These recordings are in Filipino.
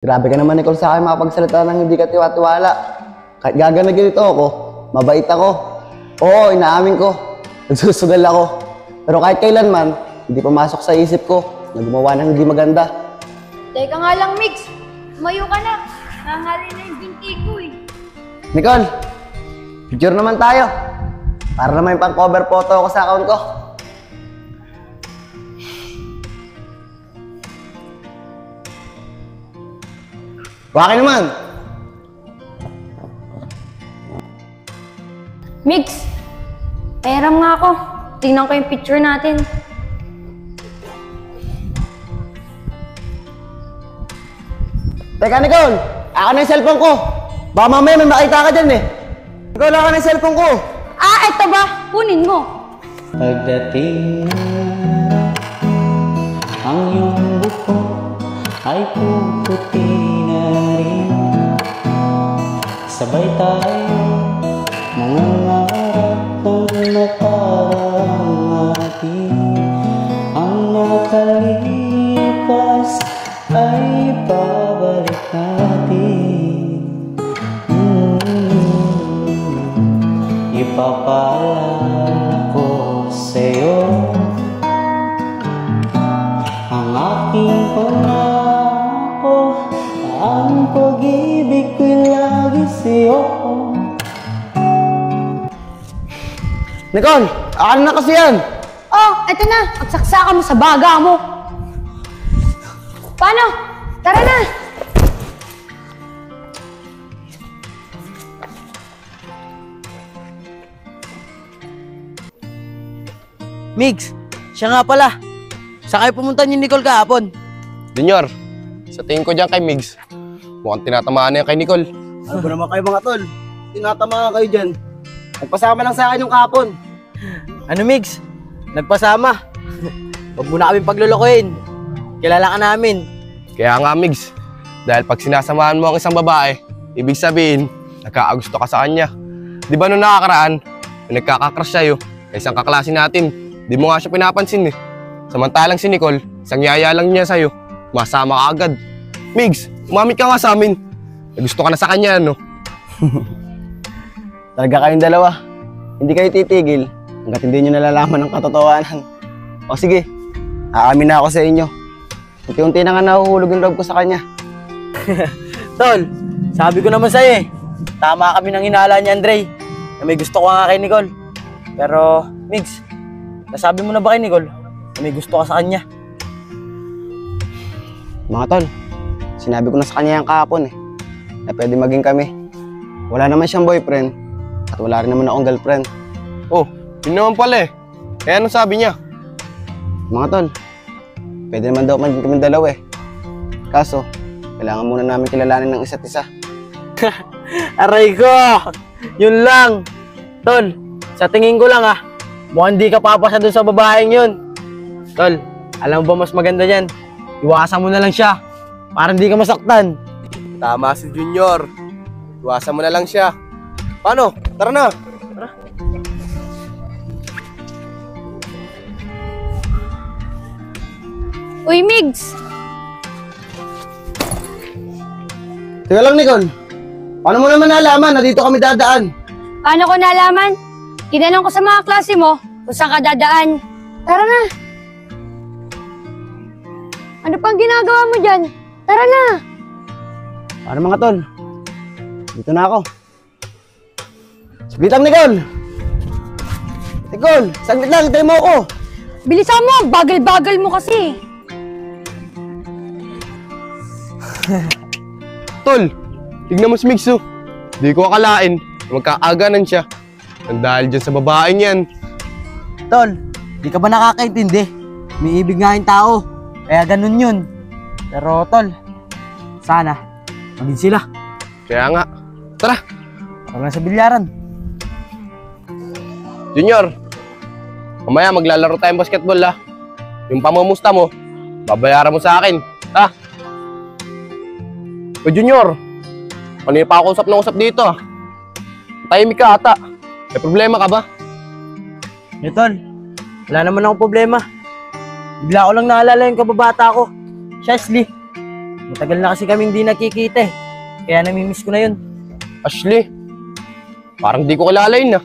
Grabe ka naman, Nicole, sa akin makapagsalita ng hindi ka tiwa-tiwala. Kahit gagana ganito ako, mabait ako. Oo, inaamin ko. Nagsusugal ako. Pero kahit kailanman, hindi pumasok sa isip ko na gumawa ng hindi maganda. Teka nga lang, Mix. Tumayo ka na. Nangali na yung binti ko eh. Nicole, picture naman tayo. Para naman yung pang-cover photo ko sa account ko. Bakit naman? Mix, pahiram nga ako. Tingnan ko yung picture natin. Teka, Nicole! Ako na yung cellphone ko! Baka mamaya may makita ka dyan eh! Nicole, ako na yung cellphone ko! Ah, eto ba? Kunin mo. Pagdating ang iyong buko ay puputi na rin. Sabay tayo mangangarap ng nakarang atin. Ang nakalipas ay babalik natin. Ipapaalala ko sa'yo ang aking pangako, ang pag-ibig ko'y lagi sa'yo. Nicole, akin na kasi yan! Oh, eto na. Pagsaksakan mo sa baga mo. Paano? Tara na. Migs, siya nga pala. Saan kayo pumunta ni Nicole kahapon? Junior, sa tingin ko dyan kay Migs, mukhang tinatamaan na yan kay Nicole. Ano ba naman kayo mga tol? Tinatamaan kayo dyan. Nagpasama lang sa akin yung kapon. Ano Migs? Nagpasama. Huwag mo na kami paglulukuhin. Kilala ka namin. Kaya nga Migs, dahil pag sinasamahan mo ang isang babae, ibig sabihin, nagkakagusto ka sa kanya. Di ba nung nakakaraan, may nagkakakrush sa'yo, na isang kaklase natin, di mo nga siya pinapansin eh. Samantalang si Nicole, isang yaya lang niya sa'yo, masama ka agad. Migs, umamit ka nga sa amin. Gusto ka na sa kanya, no? Talaga kayong dalawa. Hindi kayo titigil hanggat hindi nyo nalalaman ang katotohanan. O sige, aamin na ako sa inyo. Unti-unti na nga nahuhulog yung loob ko sa kanya. Tol, sabi ko naman sa'yo eh. Tama kami ng hinala ni Andre na may gusto ko nga kay Nicole. Pero, Migs, nasabi mo na ba kay Nicole na may gusto ka sa kanya? Mga tol, sinabi ko na sa kanya yung kahapon eh, na pwede maging kami. Wala naman siyang boyfriend at wala rin naman akong girlfriend. Oh, yun naman pala eh. Kaya anong sabi niya? Mga tol, pwede naman daw maging kami dalawa eh. Kaso, kailangan muna namin kilalanin ng isa't isa. Aray ko! Yun lang! Tol, sa tingin ko lang mukhang di ka papasa dun sa babaeng yun. Tol, alam mo ba mas maganda dyan? Iwasan mo na lang siya para hindi ka masaktan. Tama si Junior. Iwasan mo na lang siya. Paano? Tara na! Uy, Migs. Teka lang, Nicole. Paano mo naman nalaman na dito kami dadaan? Paano ko nalaman? Tinanong ko sa mga klase mo kung saan ka dadaan. Tara na. Ano pang ginagawa mo dyan? Tara na. Paano mga tol? Dito na ako. Saglit lang, Nicole! Nicole, saglit lang, hintay mo ako! Bilisan mo, bagal-bagal mo kasi. Tol, tignan mo si Migs oh. Di ko akalain na magkakaaganan siya. Nang dahil dyan sa babaeng yan. Tol, di ka ba nakakaintindi? May ibig nga yung tao. Kaya ganun yun. Pero tol, sana maging sila. Kaya nga, tara! Tara na sa bilyaran. Junior, mamaya maglalaro tayong basketball Yung pamumusta mo, babayaran mo sa akin. O Junior, kanina pa ako usap na usap dito Tahimik ka ata. May problema ka ba? Tol, wala naman akong problema. Bigla ko lang naalala yung kababata ko, Chesley. Matagal na kasi kaming di nakikita eh. Kaya namimiss ko na yun. Ashley, parang di ko kilala yun ah.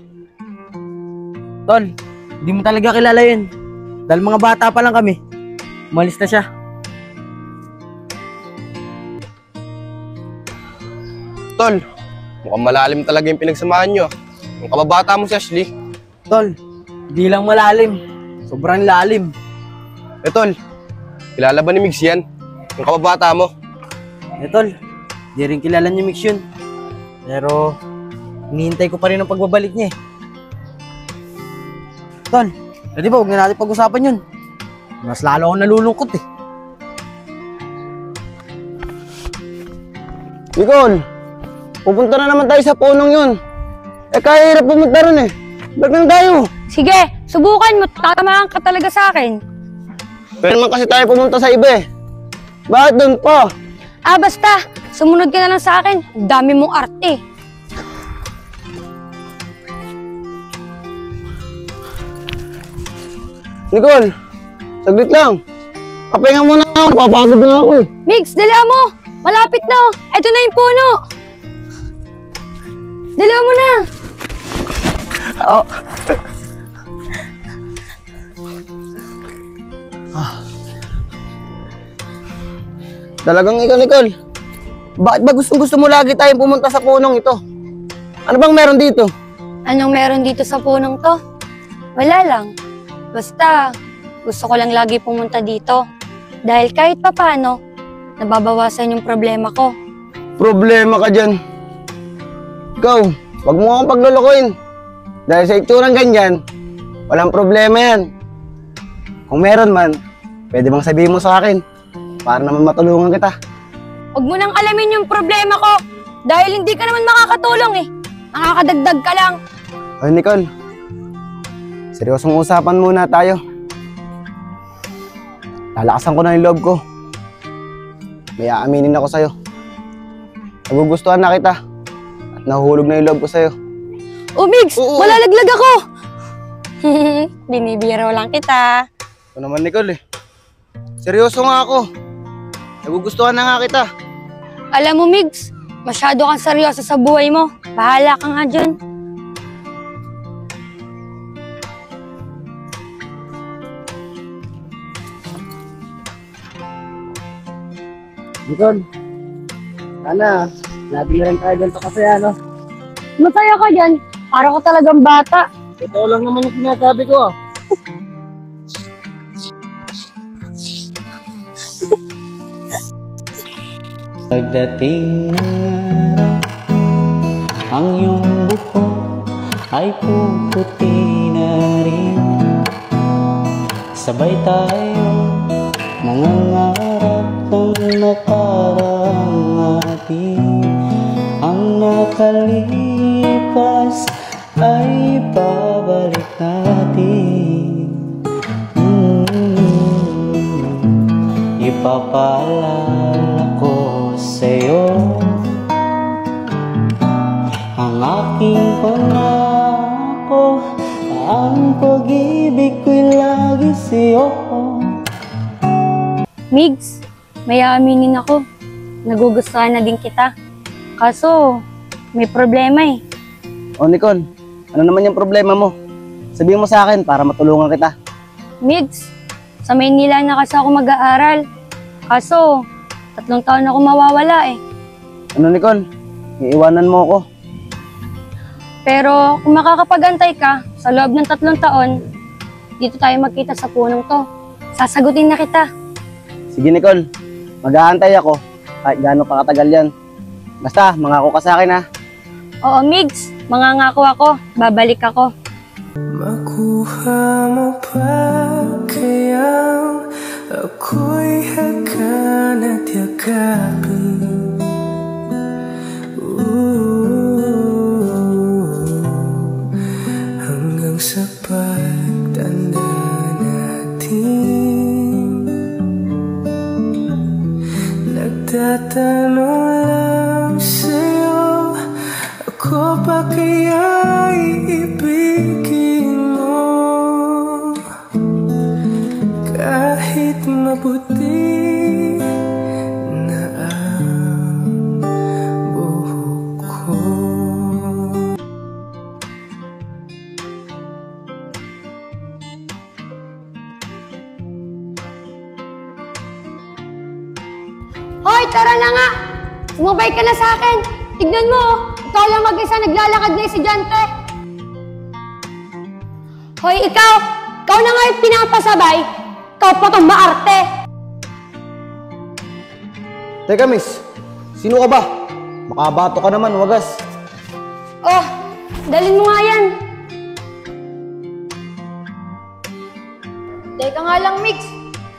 Tol, hindi mo talaga kilala yun. Dahil mga bata pa lang kami. Umalis na siya. Tol, mukhang malalim talaga yung pinagsamahan nyo. Yung kababata mo si Ashley. Tol, di lang malalim. Sobrang lalim. Tol, kilala ba ni Migs yan? Yung kababata mo. Tol, di rin kilala niya Mix yun. Pero, hinihintay ko pa rin ang pagbabalik niya eh. Tol, pwede ba huwag na natin pag-usapan yun? Mas lalo akong nalulungkot eh. Nicole, pupunta na naman tayo sa punong yun. Kaya hirap pumunta ron eh. Ba't na tayo? Sige, subukan mo. Tatamaan ka talaga sa akin. Pero naman kasi tayo pumunta sa iba eh. Bakit doon pa? Basta. Sumunod ka na lang sa akin. Ang dami mong arte. Nicole, saglit lang. Kapahinga muna ako. Napapagod na ako eh. Migs, dala mo. Malapit na. Ito na yung puno. Dala mo na. Talagang ikaw, Nicole. Bakit ba gusto mo lagi tayong pumunta sa punong ito? Ano bang meron dito? Anong meron dito sa punong to? Wala lang. Basta, gusto ko lang lagi pumunta dito. Dahil kahit papano, nababawasan yung problema ko. Problema ka dyan. Ikaw, wag mo akong paglulukuin. Dahil sa itsurang ganyan, walang problema yan. Kung meron man, pwede bang sabihin mo sa akin para naman matulungan kita. Huwag mo nang alamin yung problema ko. Dahil hindi ka naman makakatulong eh. Nakakadagdag ka lang. Hoy, Nicole. Seryosong usapan muna tayo. Lalakasan ko na yung loob ko. May aaminin ako sa'yo. Nagugustuhan na kita. At nahuhulog na yung loob ko sa'yo. Migs, malalaglag ako. Binibiro lang kita. Ito naman, Nicole eh. Seryoso nga ako. Nagugustuhan na nga kita. Alam mo, Migs, masyado kang seryoso sa buhay mo. Bahala ka nga dyan. Nicole, sana, lagi rin tayo ganito kasaya, no? Masaya ka dyan. Para ko talagang bata. Ito lang naman yung sinasabi ko, ah. Pagdating ng araw, ang iyong buhok ay puputi na rin. Sabay tayo nangangarap ng nakarang atin. Ang nakalipas ay babalik natin. Ipapaalala ko sa'yo ang aking pangako, ang pag-ibig ko'y lagi sa'yo. Migs, may aaminin ako. Nagugustuhan na din kita. Kaso, may problema eh. O, Nicole, ano naman yung problema mo? Sabihin mo sa akin para matulungan kita. Migs, sa Maynila na kasi ako mag-aaral. Kaso, 3 taon ako mawawala eh. Ano, Nicole? Iiwanan mo ako. Pero kung makakapag-antay ka, sa loob ng 3 taon, dito tayo magkita sa punong to. Sasagutin na kita. Sige, Nicole. Mag-aantay ako kahit gaano pa katagal yan. Basta, mangako ka sa akin, ha? Oo, Migs, mangangako ako. Babalik ako. Makuha mo pa kayang ako'y hagan at yakapin. Hanggang sa pagtanda natin, nagtatanong lang sa'yo, ako ba kaya iibigin mo? Kahit mabuti na na nga! Sumabay ka na sa akin! Tignan mo, oh. Ikaw lang mag-isa naglalakad na estudyante. Hoy, ikaw! Ikaw na nga yung pinapasabay! Ikaw pa kang maarte! Teka, miss. Sino ka ba? Makabato ka naman, wagas. Oh, dalhin mo nga yan. Teka nga lang, Mix.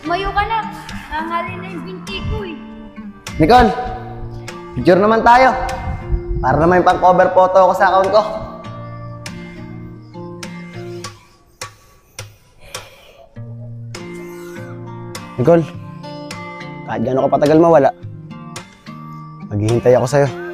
Tumayo ka na. Nangalin na yung binti ko eh. Nicole, picture naman tayo. Para naman yung pang-cover photo ko sa account ko. Nicole, kahit gaano ka patagal mawala, maghihintay ako sa'yo.